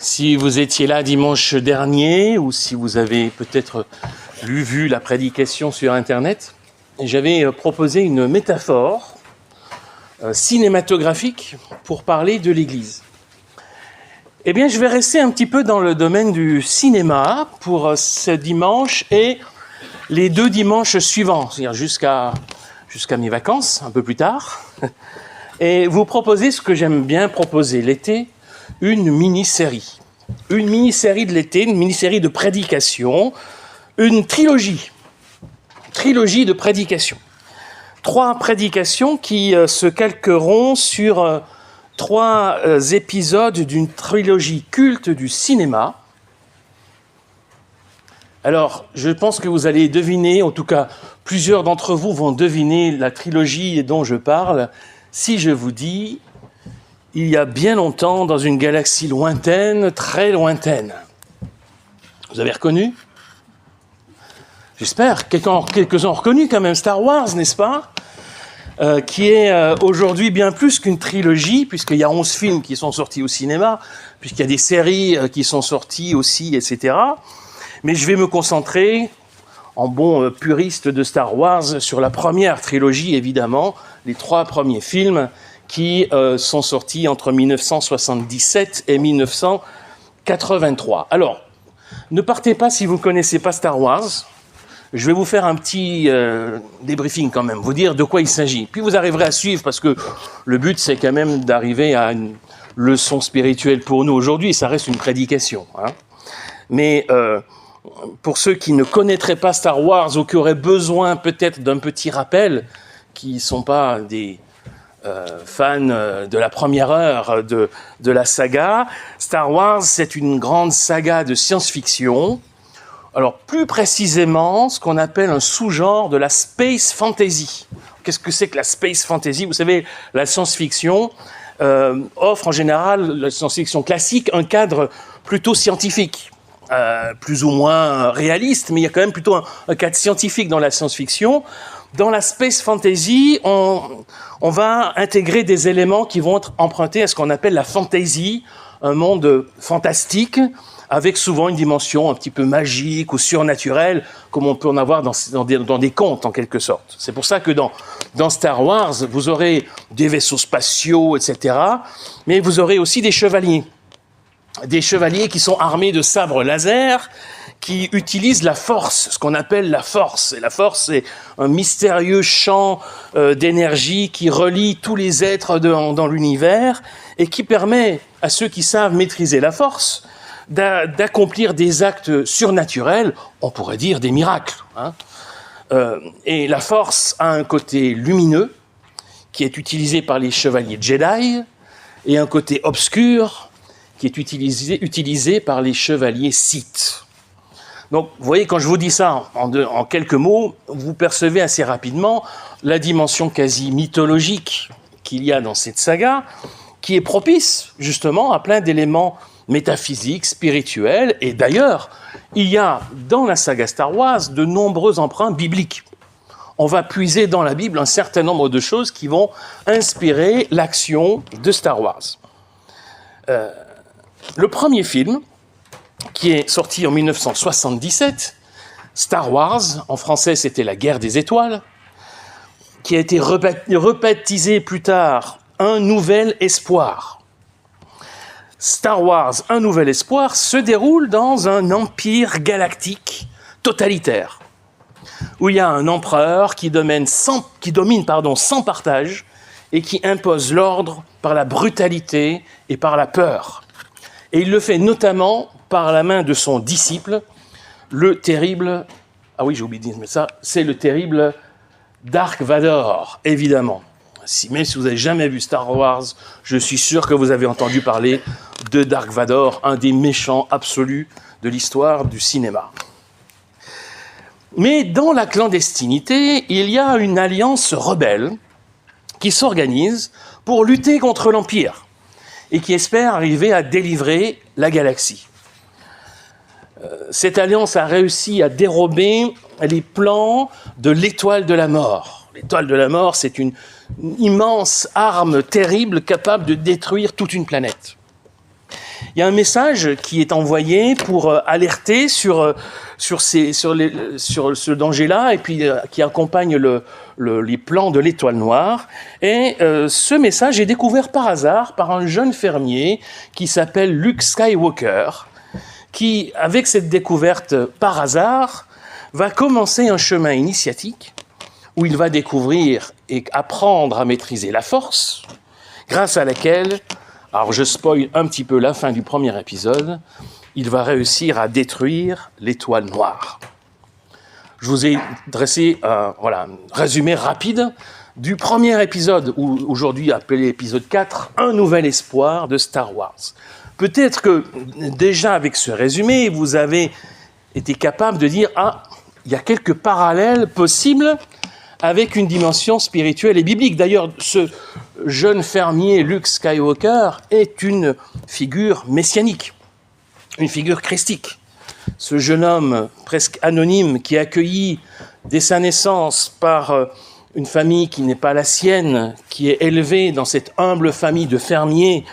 Si vous étiez là dimanche dernier ou si vous avez peut-être vu la prédication sur Internet, j'avais proposé une métaphore cinématographique pour parler de l'Église. Eh bien, je vais rester un petit peu dans le domaine du cinéma pour ce dimanche et les 2 dimanches suivants, c'est-à-dire jusqu'à mes vacances, un peu plus tard, et vous proposer ce que j'aime bien proposer l'été, une mini-série. Une mini-série de l'été, une mini-série de prédication, une trilogie de prédication. 3 prédications qui se calqueront sur 3 épisodes d'une trilogie culte du cinéma. Alors, je pense que vous allez deviner, en tout cas, plusieurs d'entre vous vont deviner la trilogie dont je parle, si je vous dis « Il y a bien longtemps, dans une galaxie lointaine, très lointaine ». Vous avez reconnu ? J'espère. Quelques-uns ont reconnu quand même Star Wars, n'est-ce pas ? Qui est aujourd'hui bien plus qu'une trilogie, puisqu'il y a 11 films qui sont sortis au cinéma, puisqu'il y a des séries qui sont sorties aussi, etc. Mais je vais me concentrer, en bon puriste de Star Wars, sur la première trilogie, évidemment, les 3 premiers films qui sont sortis entre 1977 et 1983. Alors, ne partez pas si vous ne connaissez pas Star Wars. Je vais vous faire un petit débriefing quand même, vous dire de quoi il s'agit. Puis vous arriverez à suivre, parce que le but, c'est quand même d'arriver à une leçon spirituelle pour nous aujourd'hui, et ça reste une prédication. Hein. Mais pour ceux qui ne connaîtraient pas Star Wars ou qui auraient besoin peut-être d'un petit rappel, qui ne sont pas des fans de la première heure de la saga, Star Wars, c'est une grande saga de science-fiction. Alors, plus précisément, ce qu'on appelle un sous-genre de la space fantasy. Qu'est-ce que c'est que la space fantasy ? Vous savez, la science-fiction offre en général, la science-fiction classique, un cadre plutôt scientifique, plus ou moins réaliste, mais il y a quand même plutôt un cadre scientifique dans la science-fiction. Dans la space fantasy, on va intégrer des éléments qui vont être empruntés à ce qu'on appelle la fantasy, un monde fantastique, avec souvent une dimension un petit peu magique ou surnaturelle, comme on peut en avoir dans des contes, en quelque sorte. C'est pour ça que dans Star Wars, vous aurez des vaisseaux spatiaux, etc., mais vous aurez aussi des chevaliers. Des chevaliers qui sont armés de sabres laser, qui utilisent la force, ce qu'on appelle la force. Et la force, c'est un mystérieux champ d'énergie qui relie tous les êtres dans l'univers et qui permet à ceux qui savent maîtriser la force d'accomplir des actes surnaturels, on pourrait dire des miracles. Hein. Et la force a un côté lumineux, qui est utilisé par les chevaliers Jedi, et un côté obscur, qui est utilisé par les chevaliers Sith. Donc, vous voyez, quand je vous dis ça en quelques mots, vous percevez assez rapidement la dimension quasi mythologique qu'il y a dans cette saga, qui est propice, justement, à plein d'éléments métaphysiques, spirituels, et d'ailleurs, il y a dans la saga Star Wars de nombreux emprunts bibliques. On va puiser dans la Bible un certain nombre de choses qui vont inspirer l'action de Star Wars. Le premier film, qui est sorti en 1977, Star Wars, en français c'était La Guerre des Étoiles, qui a été rebaptisé plus tard Un Nouvel Espoir. Star Wars, Un Nouvel Espoir, se déroule dans un empire galactique totalitaire, où il y a un empereur qui domine sans partage et qui impose l'ordre par la brutalité et par la peur. Et il le fait notamment par la main de son disciple, le terrible... Ah oui, j'ai oublié de dire ça, c'est le terrible Dark Vador, évidemment. Même si vous n'avez jamais vu Star Wars, je suis sûr que vous avez entendu parler de Dark Vador, un des méchants absolus de l'histoire du cinéma. Mais dans la clandestinité, il y a une alliance rebelle qui s'organise pour lutter contre l'Empire et qui espère arriver à délivrer la galaxie. Cette alliance a réussi à dérober les plans de l'étoile de la mort. L'étoile de la mort, c'est une immense arme terrible capable de détruire toute une planète. il y a un message qui est envoyé pour alerter sur ce danger-là, et puis qui accompagne les plans de l'Étoile Noire. Et ce message est découvert par hasard par un jeune fermier qui s'appelle Luke Skywalker, qui, avec cette découverte par hasard, va commencer un chemin initiatique où il va découvrir et apprendre à maîtriser la force, grâce à laquelle, alors je spoil un petit peu la fin du premier épisode, il va réussir à détruire l'Étoile Noire. Je vous ai dressé un résumé rapide du premier épisode, aujourd'hui appelé épisode 4, Un nouvel espoir de Star Wars. Peut-être que déjà avec ce résumé, vous avez été capable de dire « Ah, il y a quelques parallèles possibles avec une dimension spirituelle et biblique. » D'ailleurs, ce jeune fermier Luke Skywalker est une figure messianique, une figure christique. Ce jeune homme presque anonyme qui est accueilli dès sa naissance par une famille qui n'est pas la sienne, qui est élevé dans cette humble famille de fermiers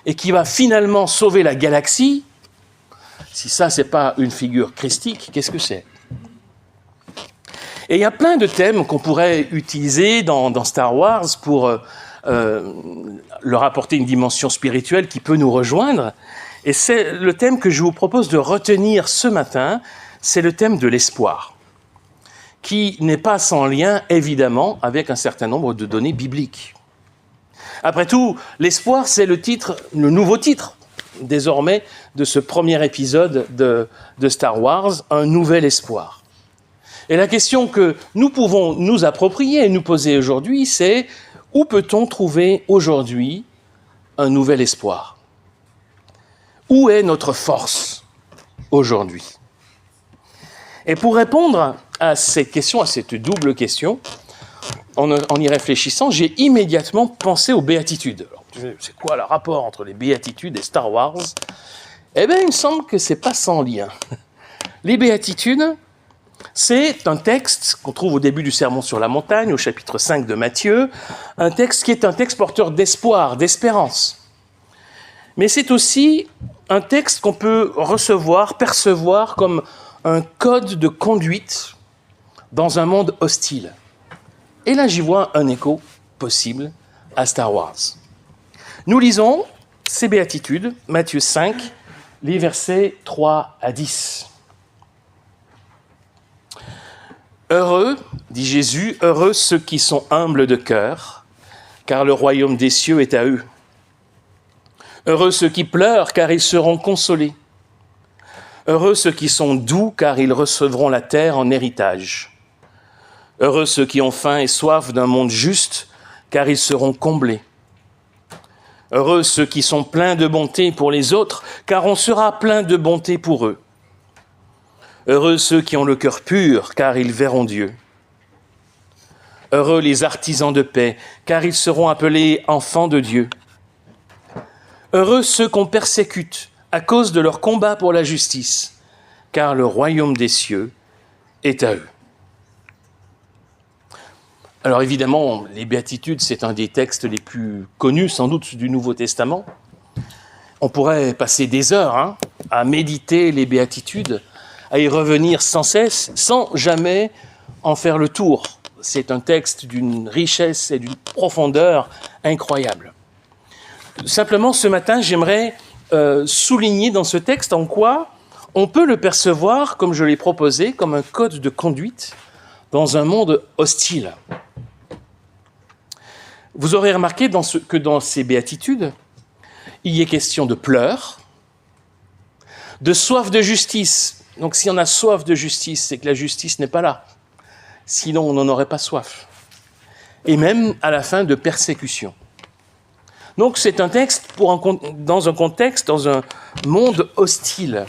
et qui va finalement sauver la galaxie, si ça, c'est pas une figure christique, qu'est-ce que c'est ? Et il y a plein de thèmes qu'on pourrait utiliser dans Star Wars pour leur apporter une dimension spirituelle qui peut nous rejoindre. Et c'est le thème que je vous propose de retenir ce matin, c'est le thème de l'espoir, qui n'est pas sans lien, évidemment, avec un certain nombre de données bibliques. Après tout, l'espoir, c'est le nouveau titre, désormais, de ce premier épisode de Star Wars, Un nouvel espoir. Et la question que nous pouvons nous approprier et nous poser aujourd'hui, c'est où peut-on trouver aujourd'hui un nouvel espoir ? Où est notre force aujourd'hui ? Et pour répondre à cette question, à cette double question, en y réfléchissant, j'ai immédiatement pensé aux béatitudes. Alors, c'est quoi le rapport entre les béatitudes et Star Wars ? Eh bien, il me semble que c'est pas sans lien. Les béatitudes, c'est un texte qu'on trouve au début du Sermon sur la montagne, au chapitre 5 de Matthieu, un texte qui est un texte porteur d'espoir, d'espérance. Mais c'est aussi un texte qu'on peut percevoir comme un code de conduite dans un monde hostile. Et là, j'y vois un écho possible à Star Wars. Nous lisons ces béatitudes, Matthieu 5, les versets 3 à 10. Heureux, dit Jésus, heureux ceux qui sont humbles de cœur, car le royaume des cieux est à eux. Heureux ceux qui pleurent, car ils seront consolés. Heureux ceux qui sont doux, car ils recevront la terre en héritage. Heureux ceux qui ont faim et soif d'un monde juste, car ils seront comblés. Heureux ceux qui sont pleins de bonté pour les autres, car on sera plein de bonté pour eux. Heureux ceux qui ont le cœur pur, car ils verront Dieu. Heureux les artisans de paix, car ils seront appelés enfants de Dieu. Heureux ceux qu'on persécute à cause de leur combat pour la justice, car le royaume des cieux est à eux. Alors évidemment, les béatitudes, c'est un des textes les plus connus, sans doute, du Nouveau Testament. On pourrait passer des heures à méditer les béatitudes, à y revenir sans cesse, sans jamais en faire le tour. C'est un texte d'une richesse et d'une profondeur incroyable. Simplement, ce matin, j'aimerais souligner dans ce texte en quoi on peut le percevoir, comme je l'ai proposé, comme un code de conduite dans un monde hostile. Vous aurez remarqué que dans ces béatitudes, il y est question de pleurs, de soif de justice. Donc si on a soif de justice, c'est que la justice n'est pas là. Sinon, on n'en aurait pas soif. Et même, à la fin, de persécution. Donc c'est un texte dans un contexte, dans un monde hostile.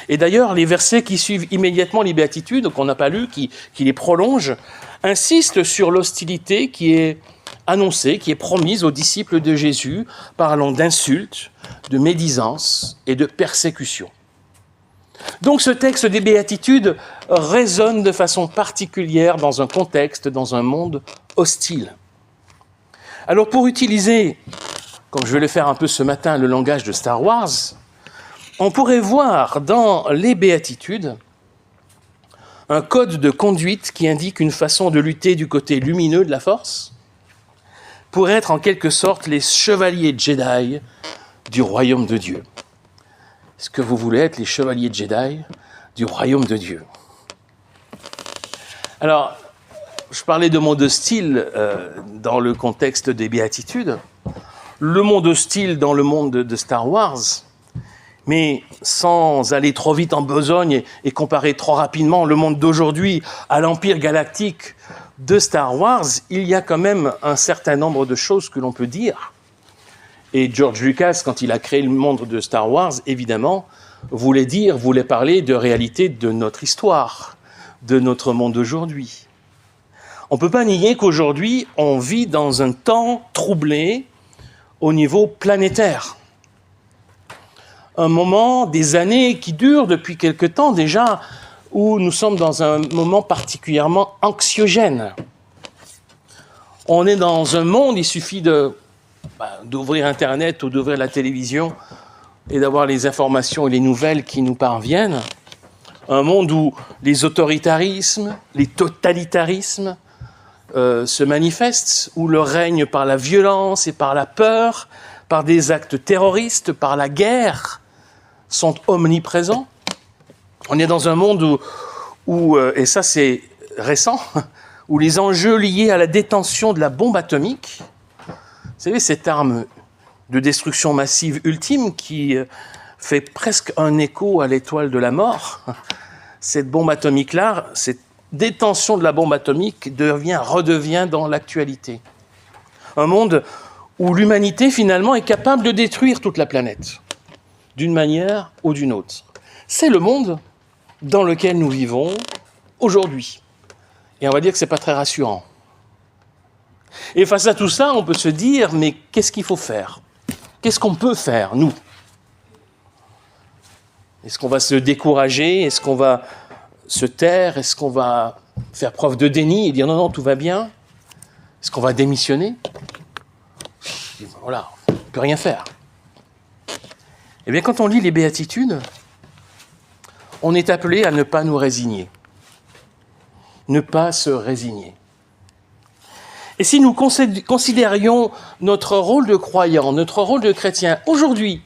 Et d'ailleurs, les versets qui suivent immédiatement les béatitudes, qu'on n'a pas lus, qui les prolongent, insistent sur l'hostilité qui est annoncée, qui est promise aux disciples de Jésus, parlant d'insultes, de médisance et de persécution. Donc ce texte des béatitudes résonne de façon particulière dans un contexte, dans un monde hostile. Alors pour utiliser comme je vais le faire un peu ce matin, le langage de Star Wars, on pourrait voir dans les béatitudes un code de conduite qui indique une façon de lutter du côté lumineux de la force pour être en quelque sorte les chevaliers Jedi du royaume de Dieu. Est-ce que vous voulez être les chevaliers Jedi du royaume de Dieu? Alors, je parlais de monde hostile dans le contexte des béatitudes, le monde hostile dans le monde de Star Wars, mais sans aller trop vite en besogne et comparer trop rapidement le monde d'aujourd'hui à l'empire galactique de Star Wars, il y a quand même un certain nombre de choses que l'on peut dire. Et George Lucas, quand il a créé le monde de Star Wars, évidemment, voulait parler de réalité de notre histoire, de notre monde d'aujourd'hui. On ne peut pas nier qu'aujourd'hui, on vit dans un temps troublé au niveau planétaire. Un moment, des années qui durent depuis quelque temps déjà, où nous sommes dans un moment particulièrement anxiogène. On est dans un monde, il suffit d'ouvrir Internet ou d'ouvrir la télévision et d'avoir les informations et les nouvelles qui nous parviennent. Un monde où les autoritarismes, les totalitarismes se manifestent, où le règne par la violence et par la peur, par des actes terroristes, par la guerre, sont omniprésents. On est dans un monde où et ça c'est récent, où les enjeux liés à la détention de la bombe atomique, vous savez, cette arme de destruction massive ultime qui fait presque un écho à l'étoile de la mort, cette bombe atomique-là, cette détention de la bombe atomique redevient dans l'actualité. Un monde où l'humanité finalement est capable de détruire toute la planète, d'une manière ou d'une autre. C'est le monde dans lequel nous vivons aujourd'hui. Et on va dire que ce n'est pas très rassurant. Et face à tout ça, on peut se dire, mais qu'est-ce qu'il faut faire? Qu'est-ce qu'on peut faire, nous? Est-ce qu'on va se décourager? Est-ce qu'on va se taire? Est-ce qu'on va faire preuve de déni et dire non, tout va bien? Est-ce qu'on va démissionner? Voilà, on ne peut rien faire. Eh bien, quand on lit les béatitudes, on est appelé à ne pas nous résigner. Ne pas se résigner. Et si nous considérions notre rôle de croyant, notre rôle de chrétien, aujourd'hui,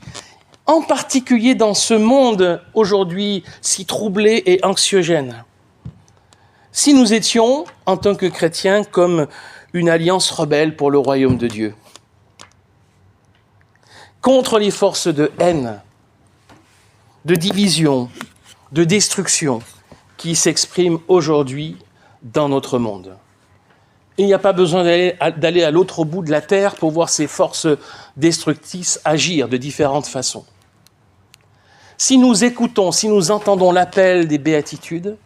en particulier dans ce monde aujourd'hui si troublé et anxiogène, si nous étions, en tant que chrétiens, comme une alliance rebelle pour le royaume de Dieu, contre les forces de haine, de division, de destruction qui s'expriment aujourd'hui dans notre monde. Il n'y a pas besoin d'aller à l'autre bout de la terre pour voir ces forces destructrices agir de différentes façons. Si nous écoutons, si nous entendons l'appel des béatitudes,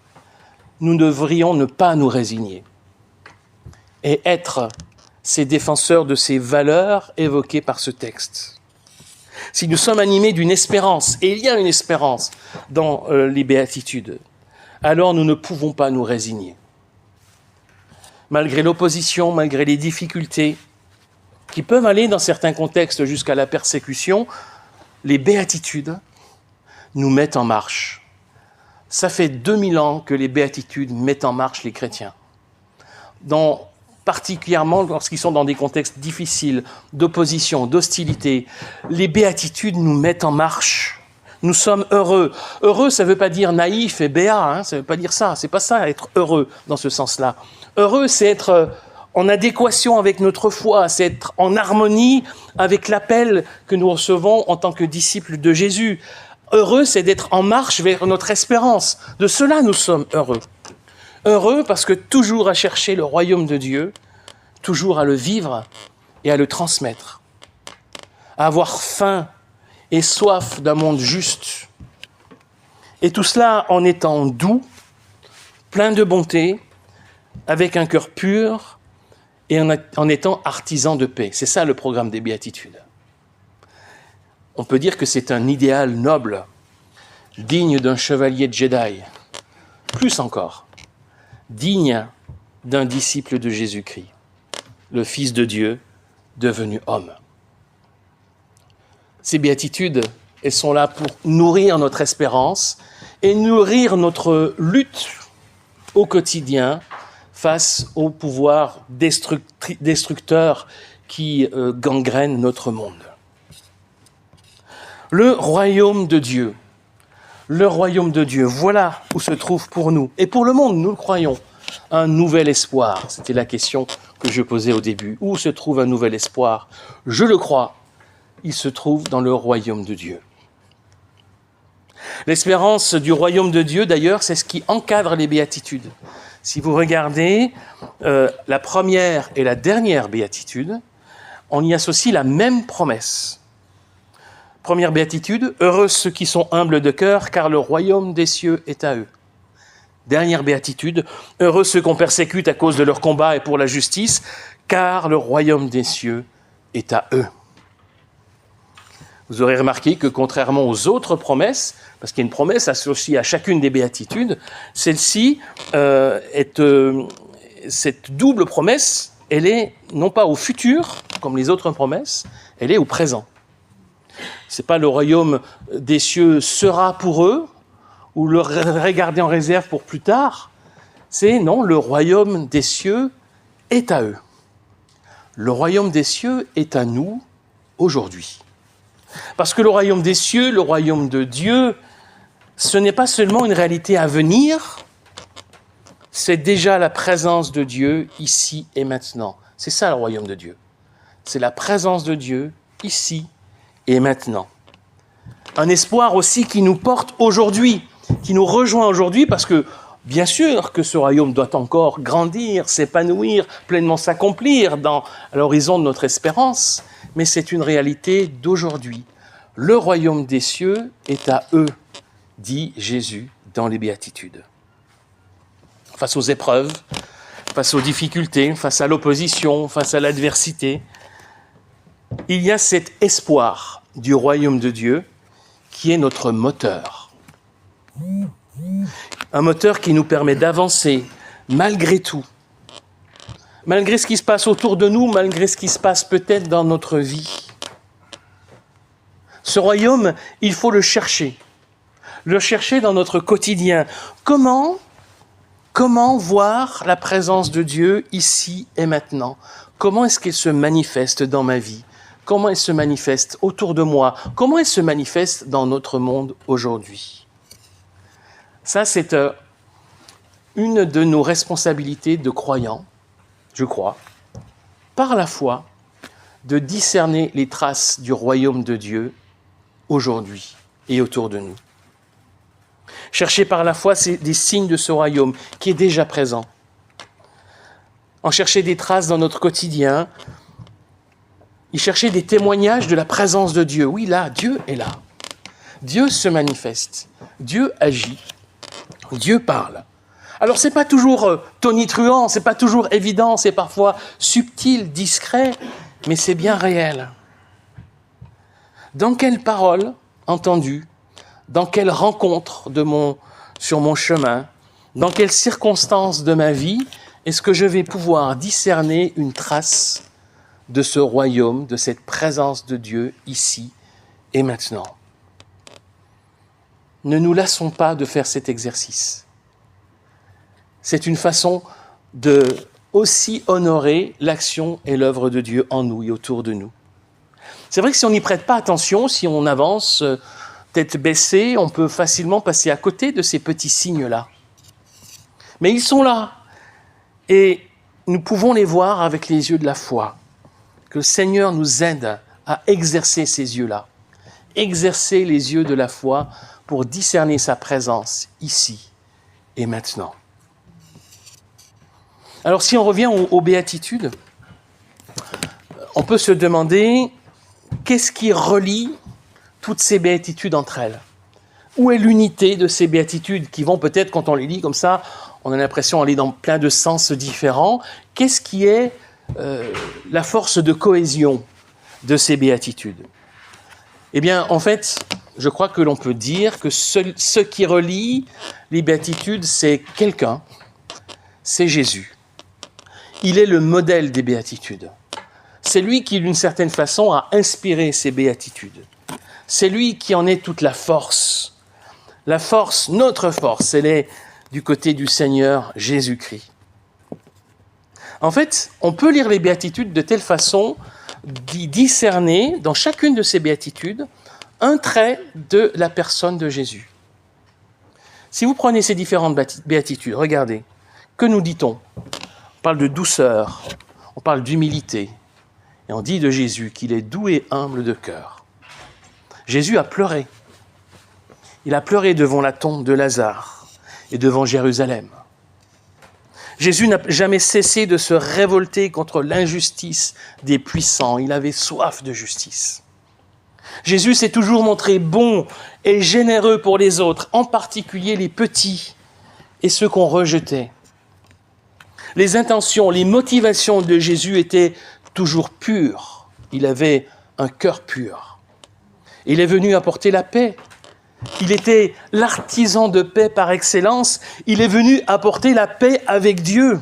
nous devrions ne pas nous résigner et être ces défenseurs de ces valeurs évoquées par ce texte. Si nous sommes animés d'une espérance, et il y a une espérance dans les béatitudes, alors nous ne pouvons pas nous résigner. Malgré l'opposition, malgré les difficultés, qui peuvent aller dans certains contextes jusqu'à la persécution, les béatitudes nous mettent en marche. Ça fait 2000 ans que les béatitudes mettent en marche les chrétiens. Particulièrement lorsqu'ils sont dans des contextes difficiles, d'opposition, d'hostilité, les béatitudes nous mettent en marche. Nous sommes heureux. Heureux, ça ne veut pas dire naïf et béat, ça ne veut pas dire ça. C'est pas ça, être heureux dans ce sens-là. Heureux, c'est être en adéquation avec notre foi, c'est être en harmonie avec l'appel que nous recevons en tant que disciples de Jésus. Heureux, c'est d'être en marche vers notre espérance. De cela, nous sommes heureux. Heureux parce que toujours à chercher le royaume de Dieu, toujours à le vivre et à le transmettre. À avoir faim et soif d'un monde juste. Et tout cela en étant doux, plein de bonté, avec un cœur pur et en étant artisan de paix. C'est ça le programme des béatitudes. On peut dire que c'est un idéal noble, digne d'un chevalier Jedi. Plus encore, digne d'un disciple de Jésus-Christ, le Fils de Dieu devenu homme. Ces béatitudes, elles sont là pour nourrir notre espérance et nourrir notre lutte au quotidien face au pouvoir destructeur qui gangrène notre monde. Le royaume de Dieu, voilà où se trouve pour nous, et pour le monde, nous le croyons, un nouvel espoir. C'était la question que je posais au début. Où se trouve un nouvel espoir? Je le crois, il se trouve dans le royaume de Dieu. L'espérance du royaume de Dieu, d'ailleurs, c'est ce qui encadre les béatitudes. Si vous regardez la première et la dernière béatitude, on y associe la même promesse. Première béatitude, « Heureux ceux qui sont humbles de cœur, car le royaume des cieux est à eux. » Dernière béatitude, « Heureux ceux qu'on persécute à cause de leur combat et pour la justice, car le royaume des cieux est à eux. » Vous aurez remarqué que contrairement aux autres promesses, parce qu'il y a une promesse associée à chacune des béatitudes, celle-ci cette double promesse, elle est non pas au futur, comme les autres promesses, elle est au présent. C'est pas le royaume des cieux sera pour eux, ou le regarder en réserve pour plus tard. C'est non, le royaume des cieux est à eux. Le royaume des cieux est à nous aujourd'hui. Parce que le royaume des cieux, le royaume de Dieu, ce n'est pas seulement une réalité à venir, c'est déjà la présence de Dieu ici et maintenant. C'est ça le royaume de Dieu. C'est la présence de Dieu ici et maintenant. Un espoir aussi qui nous porte aujourd'hui, qui nous rejoint aujourd'hui, parce que bien sûr que ce royaume doit encore grandir, s'épanouir, pleinement s'accomplir à l'horizon de notre espérance, mais c'est une réalité d'aujourd'hui. Le royaume des cieux est à eux, dit Jésus dans les béatitudes. Face aux épreuves, face aux difficultés, face à l'opposition, face à l'adversité, il y a cet espoir du royaume de Dieu qui est notre moteur. Un moteur qui nous permet d'avancer malgré tout, malgré ce qui se passe autour de nous, malgré ce qui se passe peut-être dans notre vie. Ce royaume, il faut le chercher dans notre quotidien. Comment voir la présence de Dieu ici et maintenant? Comment est-ce qu'elle se manifeste dans ma vie? Comment elle se manifeste autour de moi? Comment elle se manifeste dans notre monde aujourd'hui? Ça, c'est une de nos responsabilités de croyants, je crois, par la foi, de discerner les traces du royaume de Dieu aujourd'hui et autour de nous. Chercher par la foi des signes de ce royaume qui est déjà présent. En chercher des traces dans notre quotidien, y chercher des témoignages de la présence de Dieu. Oui, là, Dieu est là. Dieu se manifeste. Dieu agit. Dieu parle. Alors, c'est pas toujours tonitruant, c'est pas toujours évident, c'est parfois subtil, discret, mais c'est bien réel. Dans quelle parole entendue, dans quelle rencontre sur mon chemin, dans quelles circonstances de ma vie est-ce que je vais pouvoir discerner une trace de ce royaume, de cette présence de Dieu ici et maintenant? Ne nous lassons pas de faire cet exercice. C'est une façon de aussi honorer l'action et l'œuvre de Dieu en nous et autour de nous. C'est vrai que si on n'y prête pas attention, si on avance tête baissée, on peut facilement passer à côté de ces petits signes-là. Mais ils sont là. Et nous pouvons les voir avec les yeux de la foi. Que le Seigneur nous aide à exercer ces yeux-là. Exercer les yeux de la foi pour discerner sa présence ici et maintenant. Alors si on revient aux béatitudes, on peut se demander qu'est-ce qui relie toutes ces béatitudes entre elles? Où est l'unité de ces béatitudes qui vont peut-être, quand on les lit comme ça, on a l'impression d'aller dans plein de sens différents. Qu'est-ce qui est la force de cohésion de ces béatitudes? Eh bien, en fait, je crois que l'on peut dire que ce qui relie les béatitudes, c'est quelqu'un, c'est Jésus. Il est le modèle des béatitudes. C'est lui qui, d'une certaine façon, a inspiré ces béatitudes. c'est lui qui en est toute la force. La force, notre force, elle est du côté du Seigneur Jésus-Christ. En fait, on peut lire les béatitudes de telle façon d'y discerner, dans chacune de ces béatitudes, un trait de la personne de Jésus. Si vous prenez ces différentes béatitudes, regardez, que nous dit-on ? On parle de douceur, on parle d'humilité, et on dit de Jésus qu'il est doux et humble de cœur. Jésus a pleuré. Il a pleuré devant la tombe de Lazare et devant Jérusalem. Jésus n'a jamais cessé de se révolter contre l'injustice des puissants. Il avait soif de justice. Jésus s'est toujours montré bon et généreux pour les autres, en particulier les petits et ceux qu'on rejetait. Les intentions, les motivations de Jésus étaient toujours pures. Il avait un cœur pur. Il est venu apporter la paix. Il était l'artisan de paix par excellence. Il est venu apporter la paix avec Dieu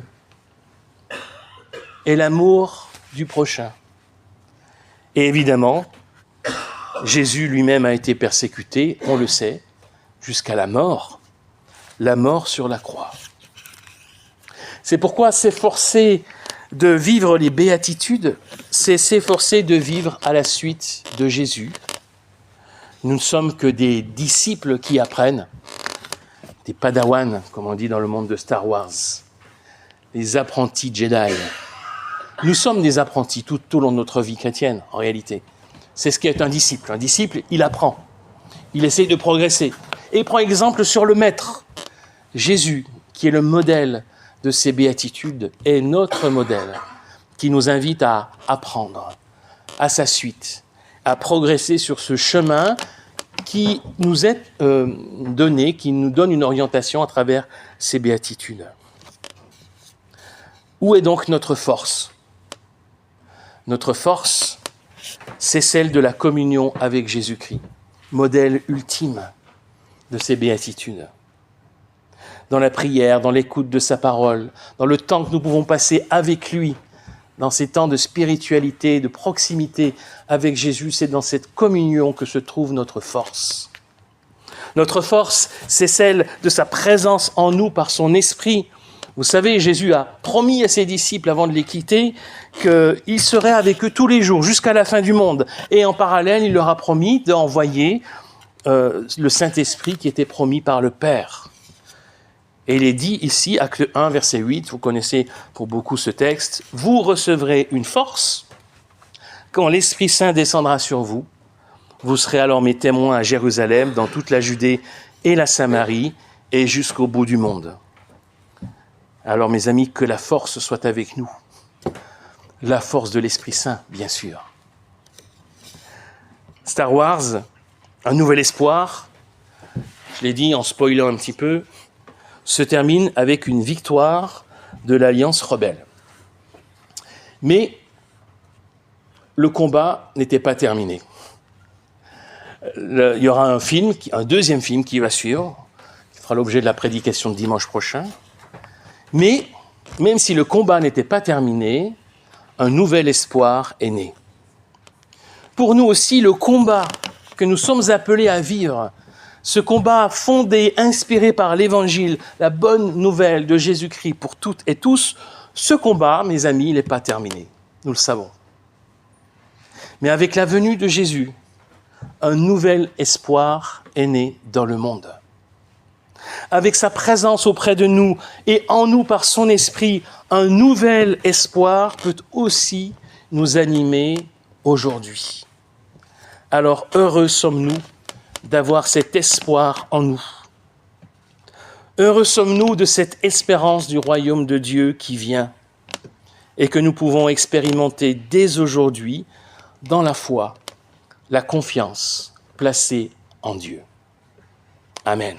et l'amour du prochain. Et évidemment, Jésus lui-même a été persécuté, on le sait, jusqu'à la mort sur la croix. C'est pourquoi s'efforcer de vivre les béatitudes, c'est s'efforcer de vivre à la suite de Jésus. Nous ne sommes que des disciples qui apprennent, des padawans, comme on dit dans le monde de Star Wars, des apprentis Jedi. Nous sommes des apprentis tout au long de notre vie chrétienne, en réalité. C'est ce qu'est un disciple. Un disciple, il apprend, il essaie de progresser. Et il prend exemple sur le Maître. Jésus, qui est le modèle de ces béatitudes, est notre modèle, qui nous invite à apprendre à sa suite, à progresser sur ce chemin qui nous est donné, qui nous donne une orientation à travers ces béatitudes. Où est donc notre force ? Notre force, c'est celle de la communion avec Jésus-Christ, modèle ultime de ces béatitudes. Dans la prière, dans l'écoute de sa parole, dans le temps que nous pouvons passer avec lui, dans ces temps de spiritualité, de proximité avec Jésus, c'est dans cette communion que se trouve notre force. Notre force, c'est celle de sa présence en nous par son esprit. Vous savez, Jésus a promis à ses disciples avant de les quitter qu'il serait avec eux tous les jours jusqu'à la fin du monde. Et en parallèle, il leur a promis d'envoyer le Saint-Esprit qui était promis par le Père. Et il est dit ici, acte 1, verset 8, vous connaissez pour beaucoup ce texte, « Vous recevrez une force quand l'Esprit Saint descendra sur vous. Vous serez alors mes témoins à Jérusalem, dans toute la Judée et la Samarie, et jusqu'au bout du monde. » Alors mes amis, que la force soit avec nous. La force de l'Esprit Saint, bien sûr. Star Wars, un nouvel espoir, je l'ai dit en spoilant un petit peu, se termine avec une victoire de l'Alliance rebelle. Mais le combat n'était pas terminé. Il y aura un deuxième film qui va suivre, qui fera l'objet de la prédication de dimanche prochain. Mais, même si le combat n'était pas terminé, un nouvel espoir est né. Pour nous aussi, le combat que nous sommes appelés à vivre, ce combat fondé, inspiré par l'Évangile, la bonne nouvelle de Jésus-Christ pour toutes et tous, ce combat, mes amis, il n'est pas terminé. Nous le savons. Mais avec la venue de Jésus, un nouvel espoir est né dans le monde. Avec sa présence auprès de nous et en nous par son esprit, un nouvel espoir peut aussi nous animer aujourd'hui. Alors heureux sommes-nous d'avoir cet espoir en nous. Heureux sommes-nous de cette espérance du royaume de Dieu qui vient et que nous pouvons expérimenter dès aujourd'hui dans la foi, la confiance placée en Dieu. Amen.